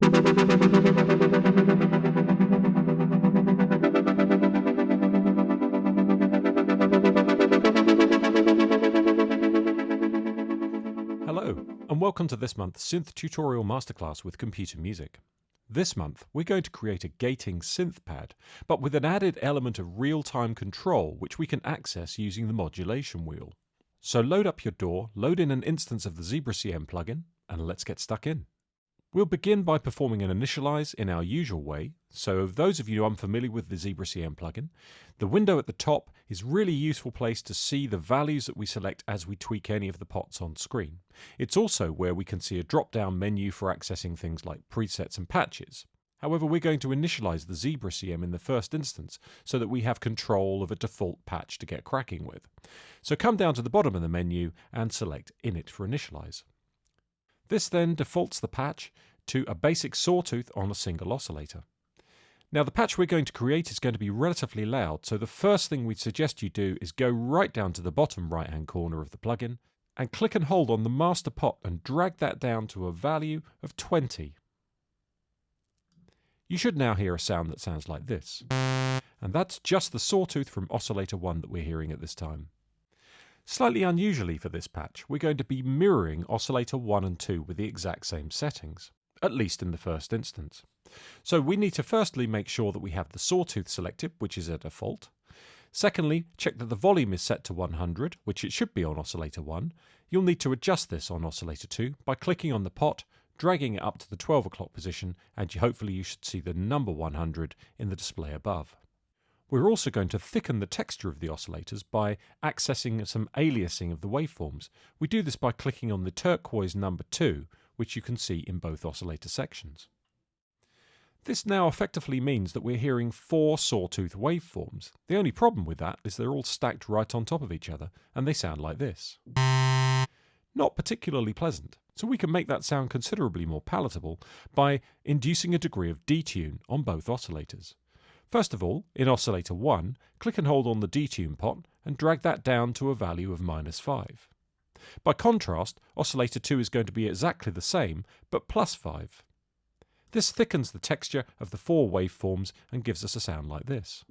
Hello, and welcome to this month's Synth Tutorial Masterclass with computer music. This month, we're going to create a gating synth pad, but with an added element of real-time control which we can access using the modulation wheel. So load up your DAW, load in an instance of the ZebraCM plugin, and let's get stuck in. We'll begin by performing an initialize in our usual way. So those of you unfamiliar with the ZebraCM plugin, the window at the top is a really useful place to see the values that we select as we tweak any of the pots on screen. It's also where we can see a drop-down menu for accessing things like presets and patches. However, we're going to initialize the ZebraCM in the first instance so that we have control of a default patch to get cracking with. So come down to the bottom of the menu and select Init for initialize. This then defaults the patch to a basic sawtooth on a single oscillator. Now the patch we're going to create is going to be relatively loud, so the first thing we'd suggest you do is go right down to the bottom right hand corner of the plugin and click and hold on the master pot and drag that down to a value of 20. You should now hear a sound that sounds like this. And that's just the sawtooth from Oscillator 1 that we're hearing at this time. Slightly unusually for this patch, we're going to be mirroring Oscillator 1 and 2 with the exact same settings, at least in the first instance. So we need to firstly make sure that we have the sawtooth selected, which is a default. Secondly, check that the volume is set to 100, which it should be on Oscillator 1. You'll need to adjust this on Oscillator 2 by clicking on the pot, dragging it up to the 12 o'clock position, and hopefully you should see the number 100 in the display above. We're also going to thicken the texture of the oscillators by accessing some aliasing of the waveforms. We do this by clicking on the turquoise number 2, which you can see in both oscillator sections. This now effectively means that we're hearing 4 sawtooth waveforms. The only problem with that is they're all stacked right on top of each other, and they sound like this. Not particularly pleasant, so we can make that sound considerably more palatable by inducing a degree of detune on both oscillators. First of all, in Oscillator 1, click and hold on the detune pot and drag that down to a value of -5. By contrast, Oscillator 2 is going to be exactly the same, but +5. This thickens the texture of the 4 waveforms and gives us a sound like this.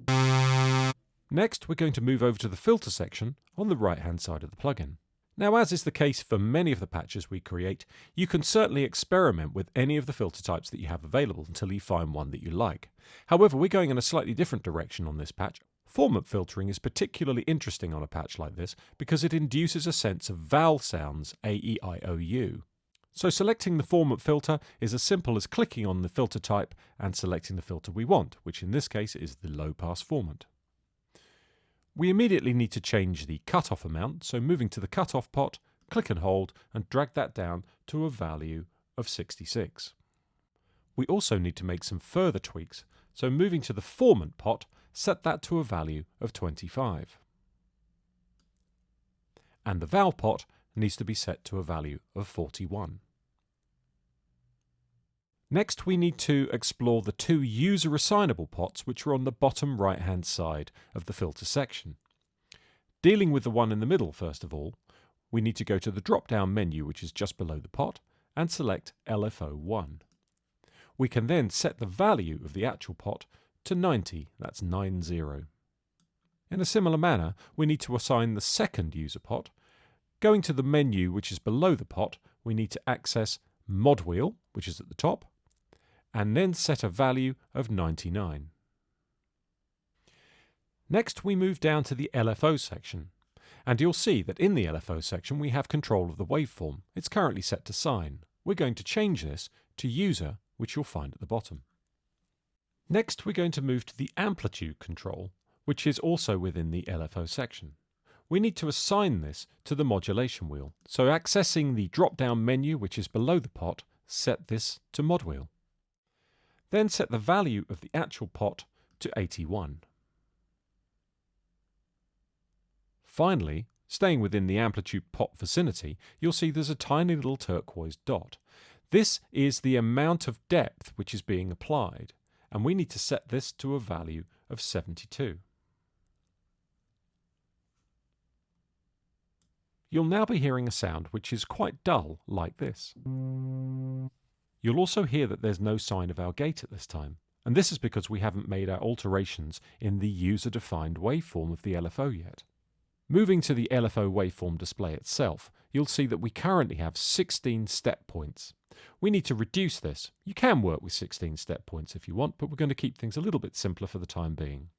Next, we're going to move over to the filter section on the right-hand side of the plugin. Now, as is the case for many of the patches we create, you can certainly experiment with any of the filter types that you have available until you find one that you like. However, we're going in a slightly different direction on this patch. Formant filtering is particularly interesting on a patch like this because it induces a sense of vowel sounds, A, E, I, O, U. So selecting the formant filter is as simple as clicking on the filter type and selecting the filter we want, which in this case is the low-pass formant. We immediately need to change the cutoff amount, so moving to the cutoff pot, click and hold and drag that down to a value of 66. We also need to make some further tweaks, so moving to the formant pot, set that to a value of 25. And the vowel pot needs to be set to a value of 41. Next, we need to explore the 2 user-assignable pots which are on the bottom right-hand side of the filter section. Dealing with the one in the middle first of all, we need to go to the drop-down menu which is just below the pot and select LFO1. We can then set the value of the actual pot to 90, that's 90. In a similar manner, we need to assign the second user pot. Going to the menu which is below the pot, we need to access Mod Wheel, which is at the top, and then set a value of 99. Next, we move down to the LFO section, and you'll see that in the LFO section we have control of the waveform. It's currently set to sine. We're going to change this to user, which you'll find at the bottom. Next, we're going to move to the amplitude control, which is also within the LFO section. We need to assign this to the modulation wheel, so accessing the drop-down menu which is below the pot, set this to Mod Wheel. Then set the value of the actual pot to 81. Finally, staying within the amplitude pot vicinity, you'll see there's a tiny little turquoise dot. This is the amount of depth which is being applied, and we need to set this to a value of 72. You'll now be hearing a sound which is quite dull, like this. You'll also hear that there's no sign of our gate at this time, and this is because we haven't made our alterations in the user-defined waveform of the LFO yet. Moving to the LFO waveform display itself, you'll see that we currently have 16 step points. We need to reduce this. You can work with 16 step points if you want, but we're going to keep things a little bit simpler for the time being.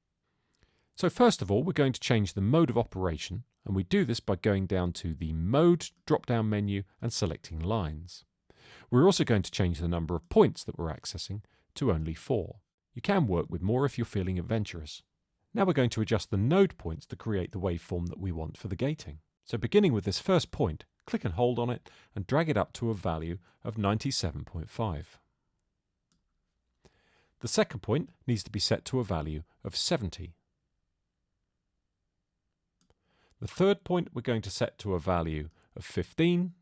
So first of all, we're going to change the mode of operation, and we do this by going down to the Mode drop-down menu and selecting Lines. We're also going to change the number of points that we're accessing to only 4. You can work with more if you're feeling adventurous. Now we're going to adjust the node points to create the waveform that we want for the gating. So beginning with this first point, click and hold on it and drag it up to a value of 97.5. The second point needs to be set to a value of 70. The third point we're going to set to a value of 15.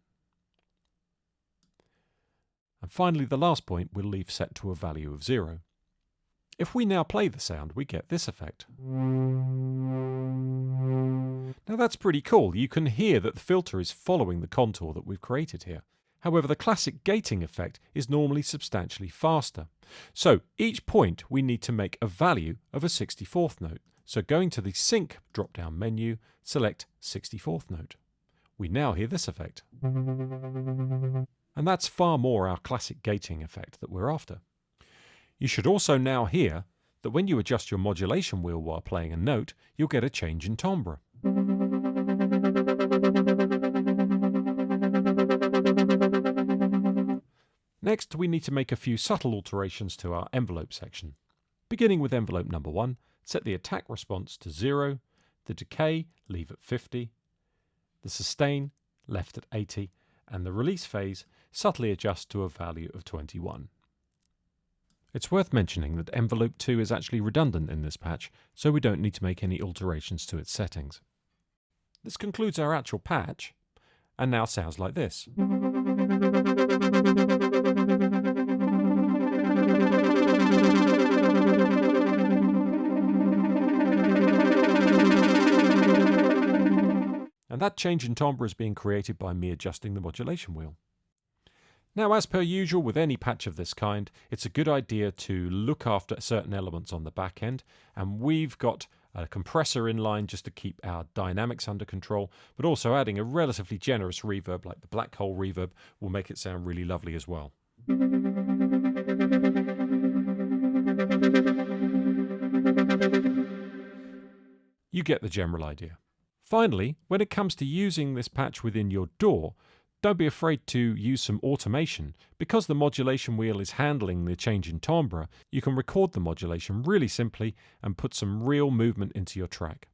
And finally the last point we'll leave set to a value of 0. If we now play the sound, we get this effect. Now that's pretty cool. You can hear that the filter is following the contour that we've created here. However, the classic gating effect is normally substantially faster. So each point we need to make a value of a 64th note. So going to the Sync drop-down menu, select 64th note. We now hear this effect. And that's far more our classic gating effect that we're after. You should also now hear that when you adjust your modulation wheel while playing a note, you'll get a change in timbre. Next, we need to make a few subtle alterations to our envelope section. Beginning with envelope number 1, set the attack response to 0, the decay leave at 50, the sustain left at 80, and the release phase subtly adjust to a value of 21. It's worth mentioning that envelope 2 is actually redundant in this patch, so we don't need to make any alterations to its settings. This concludes our actual patch, and now sounds like this. And that change in timbre is being created by me adjusting the modulation wheel. Now, as per usual with any patch of this kind, it's a good idea to look after certain elements on the back end, and we've got a compressor in line just to keep our dynamics under control, but also adding a relatively generous reverb like the black hole reverb will make it sound really lovely as well. You get the general idea. Finally, when it comes to using this patch within your DAW, don't be afraid to use some automation. Because the modulation wheel is handling the change in timbre, you can record the modulation really simply and put some real movement into your track.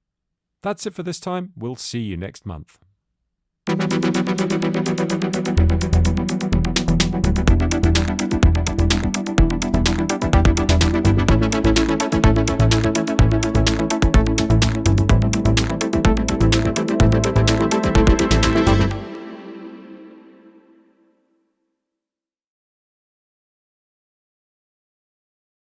That's it for this time. We'll see you next month.